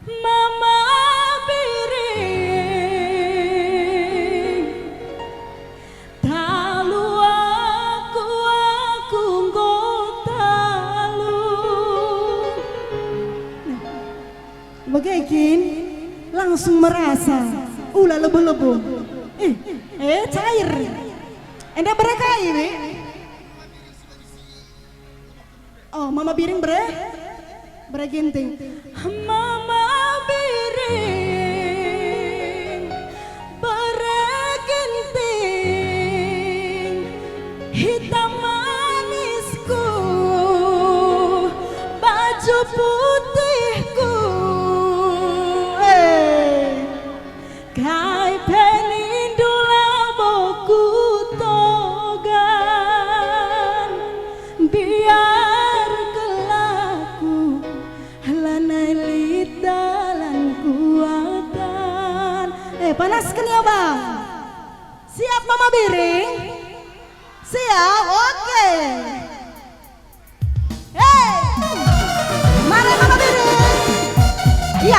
Mama piring dalu aku nggotalu. Bagaikin langsung merasa ulah lebu-lebu. Cair. Enda bereka ini. Oh, Mama Biring bereginting. Mama Biring bereginting, hitam manisku, baju putihku, kai penindula boku togan, biar kelaku lanai dalan kuatan. Panaskan ya bang. Siap Mama Biring? Siap, oke. Mari Mama Biring. Iya.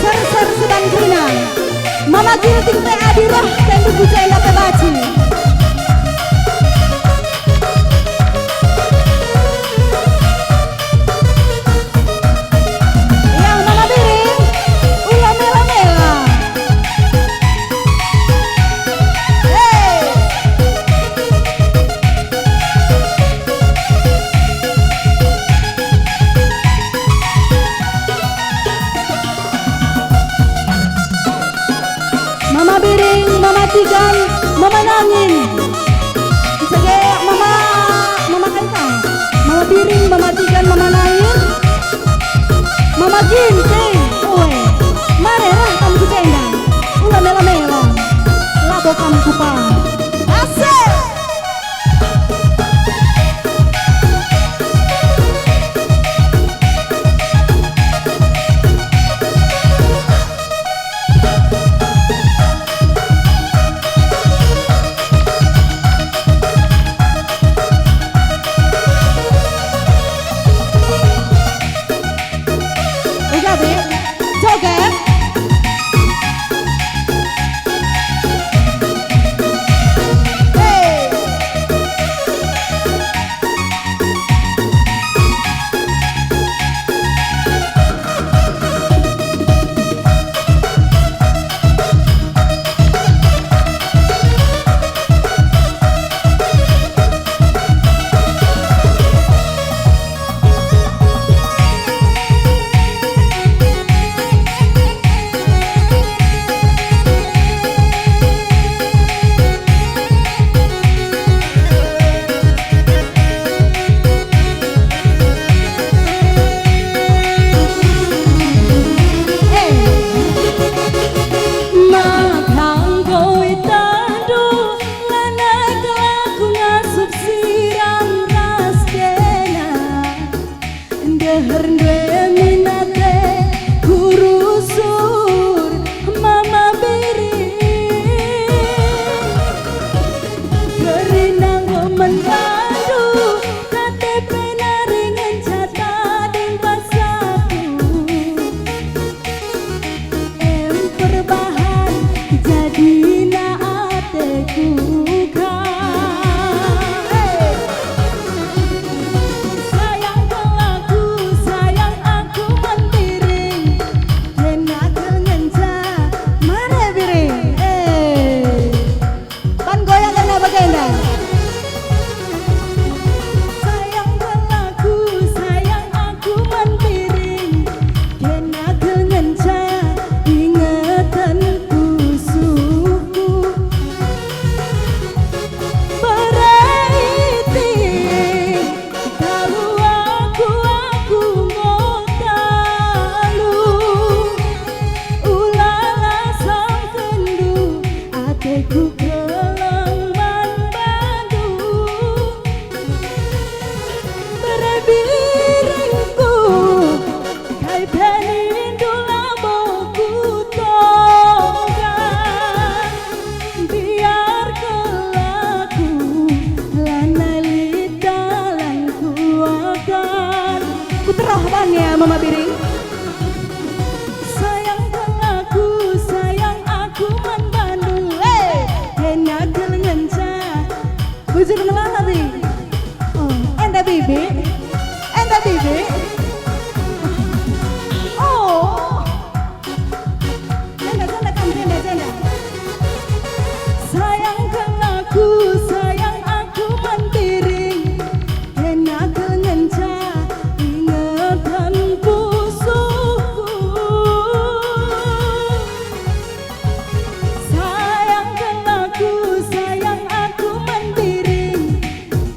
Ser sedang kerinang. Mama Ginting teh adiroh dan tubuh jaya pebaci. Mama Biring, Mama Tigan, Mama nangis. Mama Biring. Sayang aku man Bandung. Kena kelengenca. Bujur melala bi. Oh, enda bibi. Enda bibi. Oh. Janda kan janda. Sayang aku man Biring. Kena kelengenca. Ingatan pusuku. Sayang aku man Biring.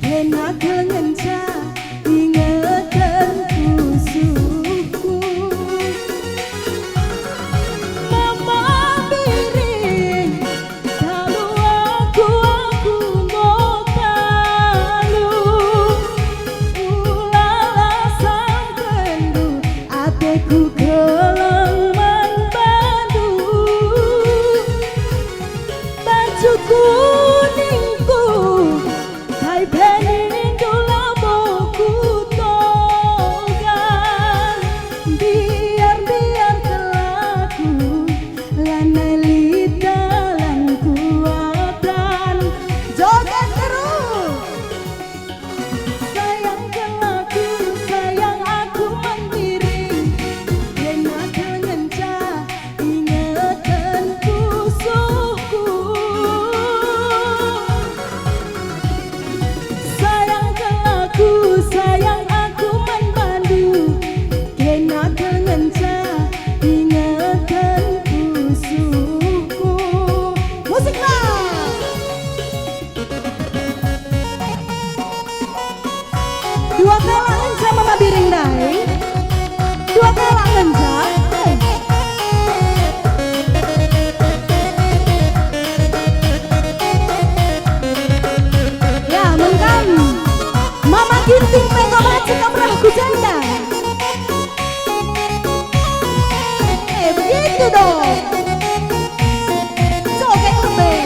Kena kelengenca. Ingatan pusuku. Mama Biring, kalau aku mau talu, ulala sang kendu, ateku keleng membantu, baju kuningku, kai pening dulamoku togan, biar kelaku, lanai lidalan kuatan, Joget terus. sayang aku mandiri, kena kelenca, ingatan pusuku. Sayang aku man Bandung, kena kelenca, ingatan pusuku. Musik lah. Dua kala ngenca Mama Biring dai. Dua kala ngenca. Ya, mengkam. Mama Ginting Mega Baca Kamrahku Janda. Begitu dong. Joget lebih.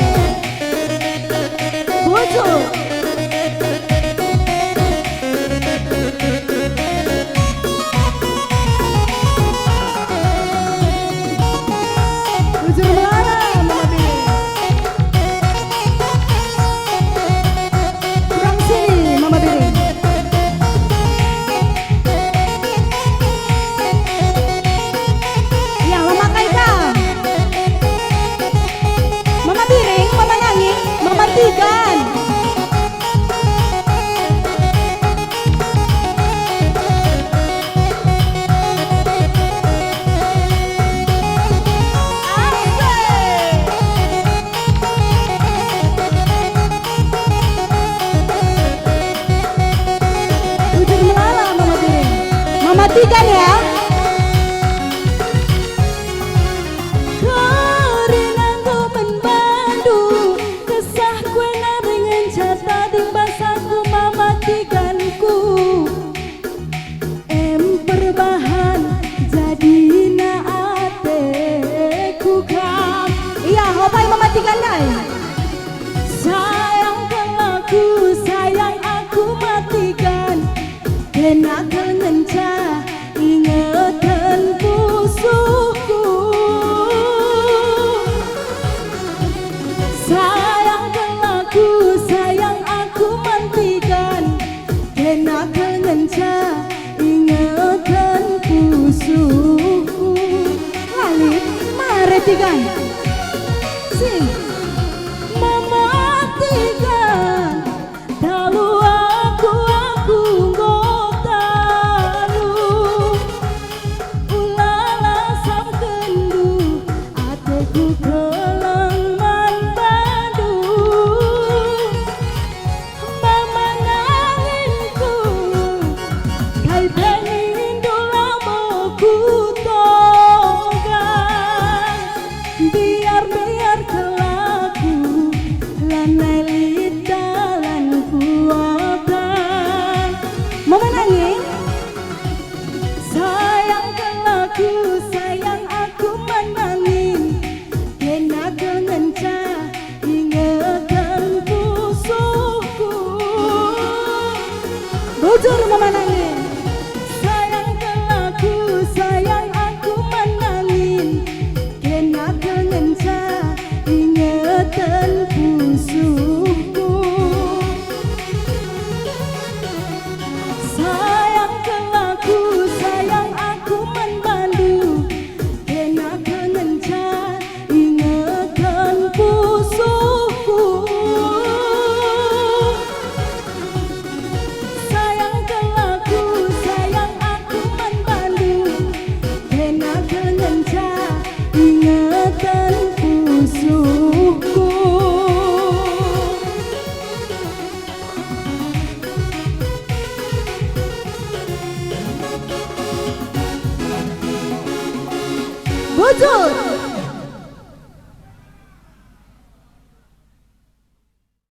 Bujur. Bujur melala Mama Biring. Kurang sini Mama Biring. Ya Mama Kaika. Mama Biring, Mama Nyanyi, Mama Tigan. Bujur melala Mama Biring. Mama Tigan ya. Karinangku membantu, kesah kue naringen jata di basaku mama tiganku. Perbahan jadi naateku kam. Iya, hopai Mama Tigan dai. Sayang aku matikan, kena kelenca, ingatan pusuku. Sayang aku matikan, kena kelenca, ingatan pusuku. Walid, mare Tigan. Sing. Mama Tigan, talu aku ngotalu, ulala sang kendu, ateku keleng manbadu, mama nanginku, kai pening dulamoku togan, biar kelaku, lanai lidalan kuatan. Mama Nyanyi. Sayang aku menangin, kena kelenca, ingatan pusuku. Bujur Mama Nyanyi. Sayang aku Bujur.